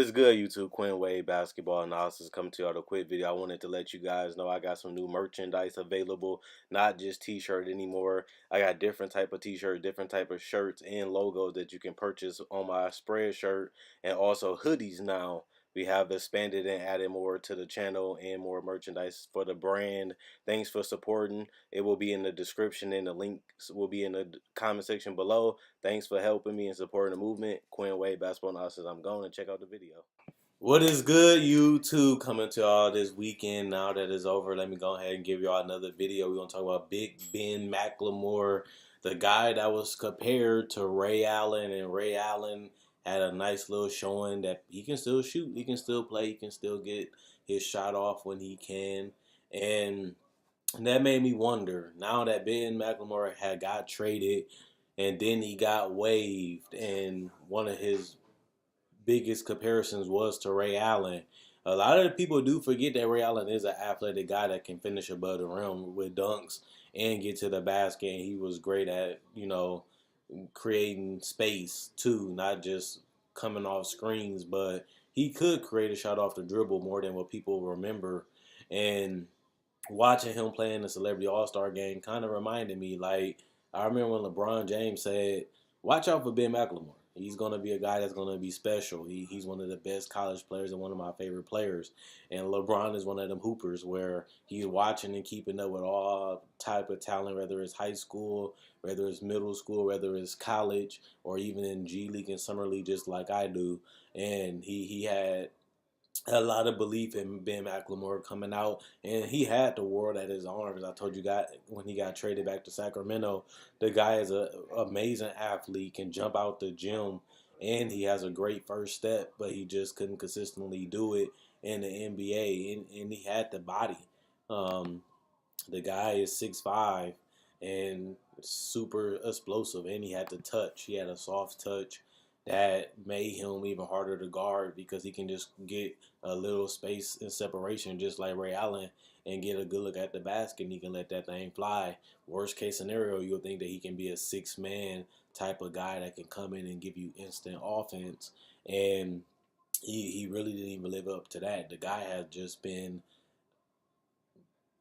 is good, YouTube? Quinn Wade Basketball Analysis coming to you with a quick video. I wanted to let you guys know I got some new merchandise available, not just t-shirt anymore. I got different type of t-shirts, different type of shirts and logos that you can purchase on my spread shirt, and also hoodies now. We have expanded and added more to the channel and more merchandise for the brand. Thanks for supporting. It will be in the description and the links will be in the comment section below. Thanks for helping me and supporting the movement. Quinn Wade Basketball Analysis. I'm going to check out the video. What is good, YouTube? Coming to y'all this weekend. Now that it's over, let me go ahead and give y'all another video. We're going to talk about Big Ben Mclemore, the guy that was compared to Ray Allen, and Ray Allen had a nice little showing that he can still shoot, he can still play, he can still get his shot off when he can. And that made me wonder, now that Ben Mclemore had got traded and then he got waived, and one of his biggest comparisons was to Ray Allen. A lot of the people do forget that Ray Allen is an athletic guy that can finish above the rim with dunks and get to the basket. And he was great at, creating space too, not just coming off screens, but he could create a shot off the dribble more than what people remember. And watching him play in the Celebrity All-Star game kind of reminded me, like, I remember when LeBron James said, watch out for Ben McLemore. He's going to be a guy that's going to be special. He's one of the best college players and one of my favorite players. And LeBron is one of them hoopers where he's watching and keeping up with all type of talent, whether it's high school, whether it's middle school, whether it's college, or even in G League and Summer League, just like I do. And he had a lot of belief in Ben McLemore coming out, and he had the world at his arms. I told you guys when he got traded back to Sacramento, the guy is an amazing athlete, can jump out the gym, and he has a great first step, but he just couldn't consistently do it in the NBA, and he had the body. Um, the guy is 6'5" and super explosive, and he had the touch. He had a soft touch that made him even harder to guard because he can just get a little space and separation just like Ray Allen and get a good look at the basket, and he can let that thing fly. Worst case scenario, you'll think that he can be a six-man type of guy that can come in and give you instant offense, and he really didn't even live up to that. The guy has just been,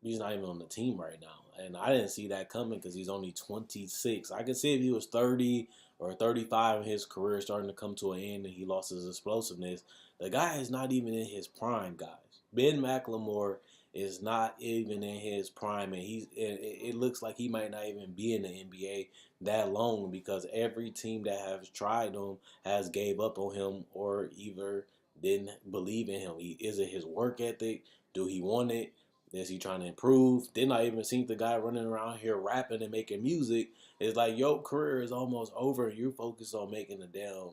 he's not even on the team right now. And I didn't see that coming because he's only 26. I could see if he was 30 or 35 and his career starting to come to an end and he lost his explosiveness. The guy is not even in his prime, guys. Ben McLemore is not even in his prime, and it looks like he might not even be in the NBA that long because every team that has tried him has gave up on him or either didn't believe in him. Is it his work ethic? Do he want it? Is he trying to improve? Then I even seen the guy running around here rapping and making music. It's like your career is almost over and you're focused on making a damn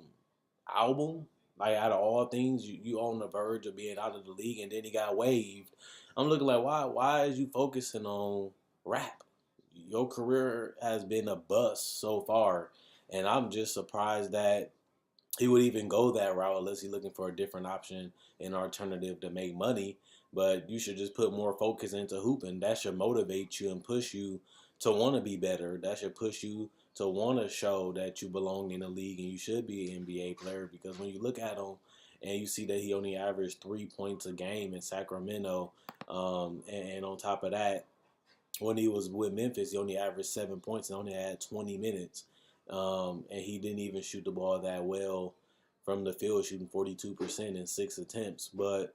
album. Like out of all things, you on the verge of being out of the league, and then he got waived. I'm looking like why is you focusing on rap? Your career has been a bust so far, and I'm just surprised that he would even go that route unless he's looking for a different option, an alternative to make money. But you should just put more focus into hooping. That should motivate you and push you to want to be better. That should push you to want to show that you belong in the league and you should be an NBA player. Because when you look at him and you see that he only averaged 3 points a game in Sacramento, and on top of that, when he was with Memphis, he only averaged 7 points and only had 20 minutes. And he didn't even shoot the ball that well from the field, shooting 42% in 6 attempts. But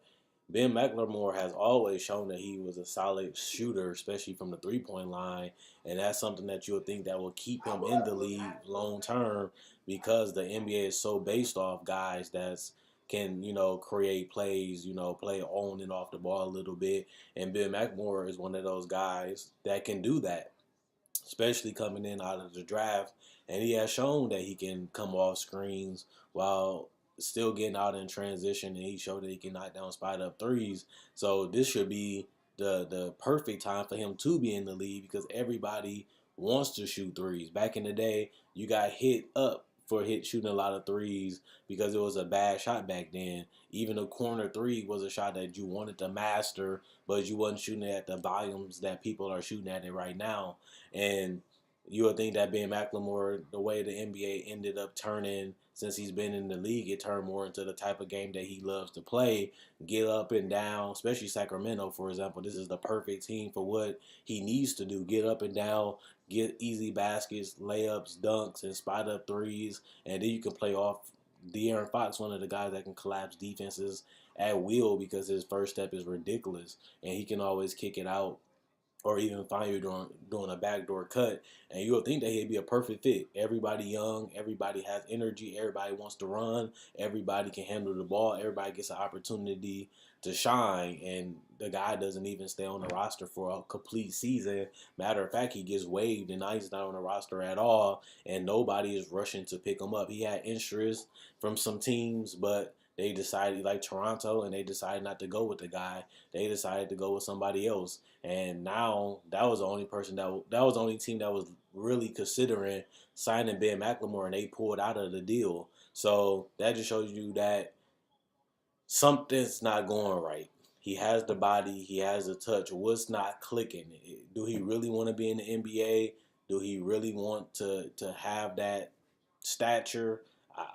Ben McLemore has always shown that he was a solid shooter, especially from the three-point line. And that's something that you'll think that will keep him in the league long term because the NBA is so based off guys that's can, create plays, play on and off the ball a little bit. And Ben McLemore is one of those guys that can do that, especially coming in out of the draft. And he has shown that he can come off screens while still getting out in transition, and he showed that he can knock down spot up threes. So this should be the perfect time for him to be in the league because everybody wants to shoot threes. Back in the day, you got hit up for shooting a lot of threes because it was a bad shot back then. Even a corner three was a shot that you wanted to master, but you wasn't shooting it at the volumes that people are shooting at it right now. And You would think that Ben Mclemore, the way the NBA ended up turning since he's been in the league, it turned more into the type of game that he loves to play, get up and down, especially Sacramento, for example. This is the perfect team for what he needs to do: get up and down, get easy baskets, layups, dunks, and spot up threes, and then you can play off De'Aaron Fox, one of the guys that can collapse defenses at will because his first step is ridiculous, and he can always kick it out or even find you doing a backdoor cut, and you'll think that he'd be a perfect fit. Everybody young, everybody has energy, everybody wants to run, everybody can handle the ball, everybody gets an opportunity to shine, and the guy doesn't even stay on the roster for a complete season. Matter of fact, he gets waived, and now he's not on the roster at all, and nobody is rushing to pick him up. He had interest from some teams, but they decided, like Toronto, and they decided not to go with the guy. They decided to go with somebody else. And now that was the only person that was the only team that was really considering signing Ben McLemore, and they pulled out of the deal. So that just shows you that something's not going right. He has the body, he has the touch. What's not clicking? Do he really want to be in the NBA? Do he really want to have that stature?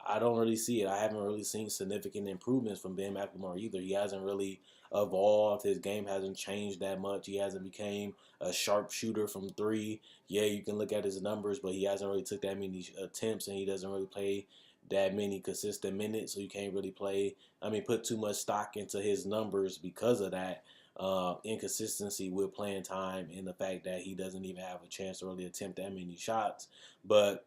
I don't really see it. I haven't really seen significant improvements from Ben McLemore either. He hasn't really evolved. His game hasn't changed that much. He hasn't became a sharpshooter from three. Yeah, you can look at his numbers, but he hasn't really took that many attempts, and he doesn't really play that many consistent minutes, so you can't really put too much stock into his numbers because of that inconsistency with playing time and the fact that he doesn't even have a chance to really attempt that many shots. But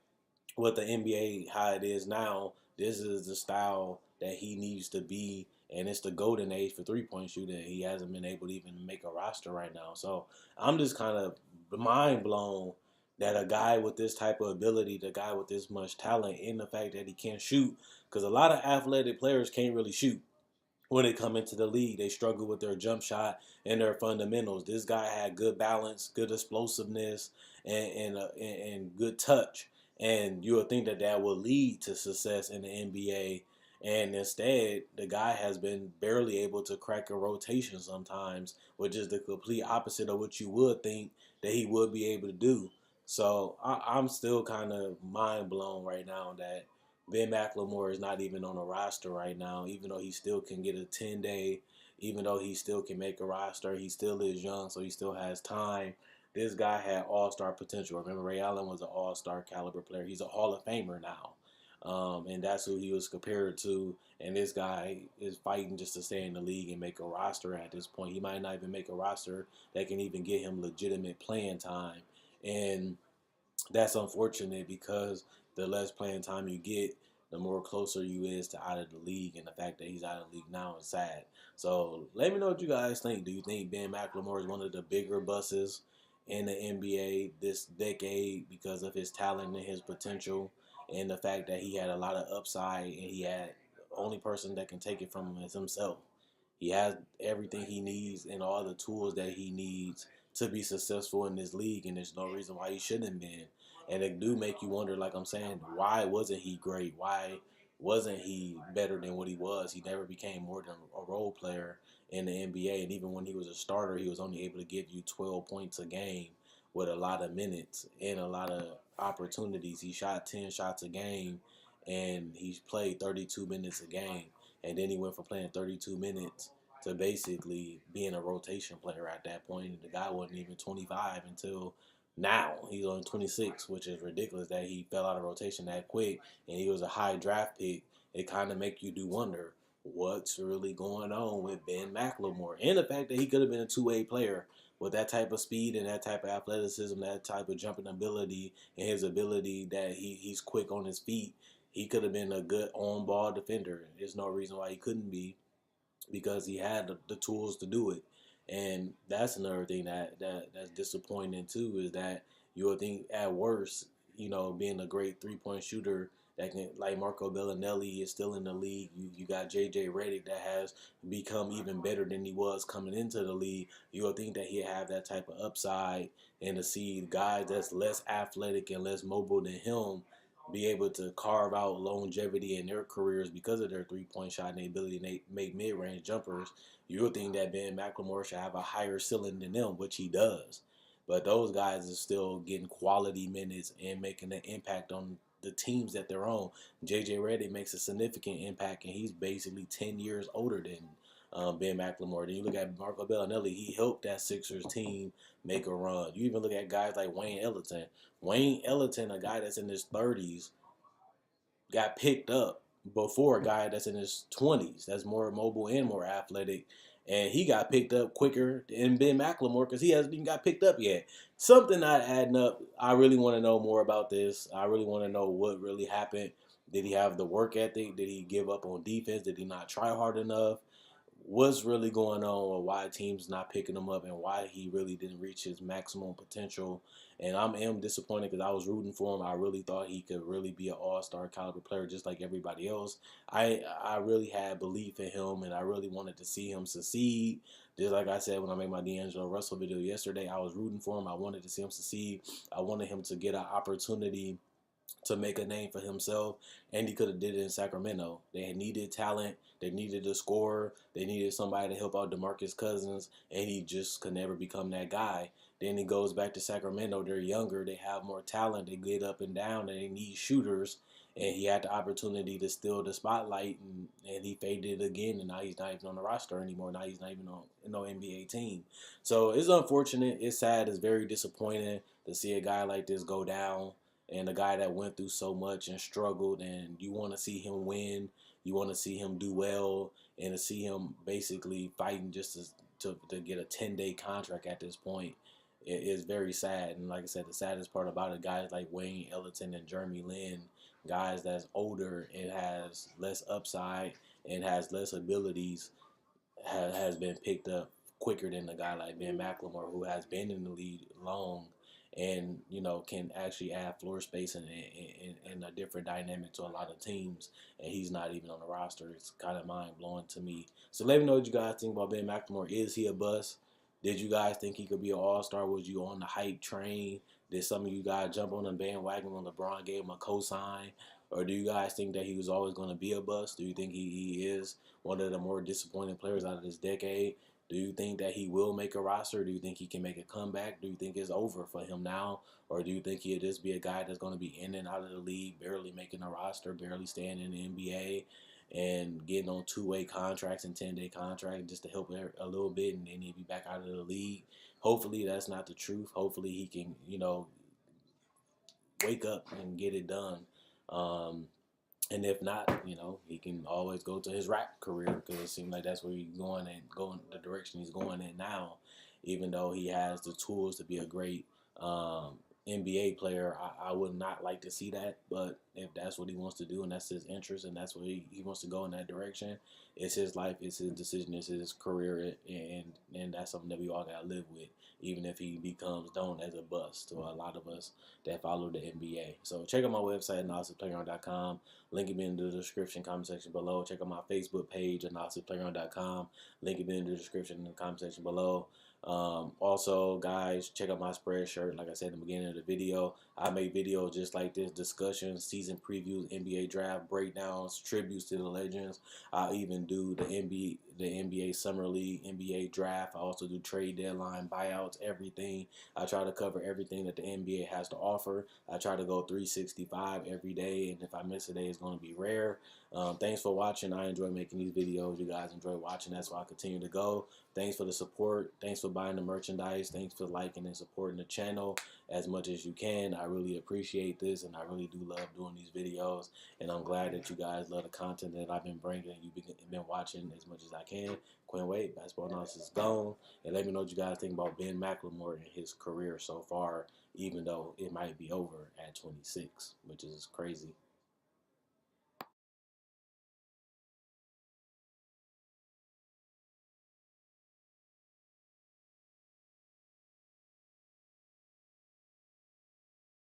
with the NBA, how it is now, this is the style that he needs to be, and it's the golden age for three-point shooting. He hasn't been able to even make a roster right now. So I'm just kind of mind blown that a guy with this type of ability, the guy with this much talent, and the fact that he can't shoot, because a lot of athletic players can't really shoot when they come into the league. They struggle with their jump shot and their fundamentals. This guy had good balance, good explosiveness, and good touch. And you would think that that will lead to success in the NBA. And instead, the guy has been barely able to crack a rotation sometimes, which is the complete opposite of what you would think that he would be able to do. So I'm still kind of mind blown right now that Ben McLemore is not even on a roster right now, even though he still can get a 10-day, even though he still can make a roster. He still is young, so he still has time. This guy had all-star potential. Remember, Ray Allen was an all-star caliber player. He's a Hall of Famer now. And that's who he was compared to. And this guy is fighting just to stay in the league and make a roster at this point. He might not even make a roster that can even get him legitimate playing time. And that's unfortunate because the less playing time you get, the more closer you is to out of the league, and the fact that he's out of the league now is sad. So let me know what you guys think. Do you think Ben McLemore is one of the bigger buses in the NBA this decade because of his talent and his potential, and the fact that he had a lot of upside, and he had the only person that can take it from him is himself. He has everything he needs and all the tools that he needs to be successful in this league, and there's no reason why he shouldn't have been. And it do make you wonder, like I'm saying, why wasn't he great? Why wasn't he better than what he was? He never became more than a role player in the NBA, and even when he was a starter, he was only able to give you 12 points a game with a lot of minutes and a lot of opportunities. He shot 10 shots a game, and he played 32 minutes a game. And then he went from playing 32 minutes to basically being a rotation player at that point. And the guy wasn't even 25 until now. He's only 26, which is ridiculous that he fell out of rotation that quick. And he was a high draft pick. It kind of make you do wonder what's really going on with Ben McLemore. And the fact that he could have been a two-way player with that type of speed and that type of athleticism, that type of jumping ability, and his ability that he's quick on his feet. He could have been a good on-ball defender. There's no reason why he couldn't be, because he had the tools to do it. And that's another thing that's disappointing too, is that you would think at worst, being a great 3-point shooter that can, like Marco Bellinelli is still in the league. You got JJ Redick that has become even better than he was coming into the league. You would think that he'd have that type of upside, and to see guys that's less athletic and less mobile than him be able to carve out longevity in their careers because of their 3-point shot and the ability to make mid-range jumpers, you would think that Ben McLemore should have a higher ceiling than them, which he does. but those guys are still getting quality minutes and making an impact on the teams that they're on. JJ Redick makes a significant impact, and he's basically 10 years older than Ben McLemore. Then you look at Marco Bellinelli, he helped that Sixers team make a run. You even look at guys like Wayne Ellington. Wayne Ellington, a guy that's in his 30s, got picked up before a guy that's in his 20s that's more mobile and more athletic. And he got picked up quicker than Ben McLemore because he hasn't even got picked up yet. Something not adding up. I really want to know more about this. I really want to know what really happened. Did he have the work ethic? Did he give up on defense? Did he not try hard enough? What's really going on, or why teams not picking him up, and why he really didn't reach his maximum potential. And I am disappointed because I was rooting for him. I really thought he could really be an all-star caliber player just like everybody else. I really had belief in him, and I really wanted to see him succeed. Just like I said when I made my D'Angelo Russell video yesterday, I was rooting for him. I wanted to see him succeed. I wanted him to get an opportunity to make a name for himself, and he could have did it in Sacramento. They had needed talent. They needed a scorer. They needed somebody to help out DeMarcus Cousins, and he just could never become that guy. Then he goes back to Sacramento. They're younger. They have more talent. They get up and down, and they need shooters. And he had the opportunity to steal the spotlight, and he faded again, and now he's not even on the roster anymore. Now he's not even on no NBA team. So it's unfortunate. It's sad. It's very disappointing to see a guy like this go down, and a guy that went through so much and struggled, and you want to see him win. You want to see him do well, and to see him basically fighting just to get a 10-day contract at this point is very sad. And like I said, the saddest part about it, guys like Wayne Ellington and Jeremy Lin, guys that's older and has less upside and has less abilities, has been picked up quicker than a guy like Ben McLemore, who has been in the league long and can actually add floor space and a different dynamic to a lot of teams. And he's not even on the roster. It's kind of mind blowing to me. So let me know what you guys think about Ben McLemore. Is he a bust? Did you guys think he could be an all-star? Was you on the hype train? Did some of you guys jump on the bandwagon when LeBron gave him a cosign? Or do you guys think that he was always going to be a bust? Do you think he is one of the more disappointing players out of this decade? Do you think that he will make a roster? Do you think he can make a comeback? Do you think it's over for him now? Or do you think he'll just be a guy that's going to be in and out of the league, barely making a roster, barely staying in the NBA, and getting on two-way contracts and 10-day contracts just to help a little bit, and then he'll be back out of the league? Hopefully that's not the truth. Hopefully he can, wake up and get it done. And if not, he can always go to his rap career, because it seems like that's where he's going the direction he's going in now. Even though he has the tools to be a great NBA player, I would not like to see that. But if that's what he wants to do and that's his interest and that's what he wants to go in that direction, it's his life, it's his decision, it's his career, and that's something that we all got to live with, even if he becomes known as a bust to a lot of us that follow the NBA. So check out my website, analysisPlayground.com. Link it in the description, comment section below. Check out my Facebook page, analysisPlayground.com. Link it in the description in the comment section below. Also, guys, check out my spread shirt. Like I said in the beginning of the video, I make videos just like this: discussions, season previews, NBA draft breakdowns, tributes to the legends. I even do the NBA Summer League, NBA draft. I also do trade deadline, buyouts, everything. I try to cover everything that the NBA has to offer. I try to go 365 every day, and if I miss a day, it's going to be rare. Thanks for watching. I enjoy making these videos. You guys enjoy watching. That's why I continue to go. Thanks for the support. Thanks for buying the merchandise. Thanks for liking and supporting the channel as much as you can. I really appreciate this, and I really do love doing these videos. And I'm glad that you guys love the content that I've been bringing. You've been watching as much as I can. Quinn Wade, Basketball Analysis is gone. And let me know what you guys think about Ben McLemore and his career so far, even though it might be over at 26, which is crazy.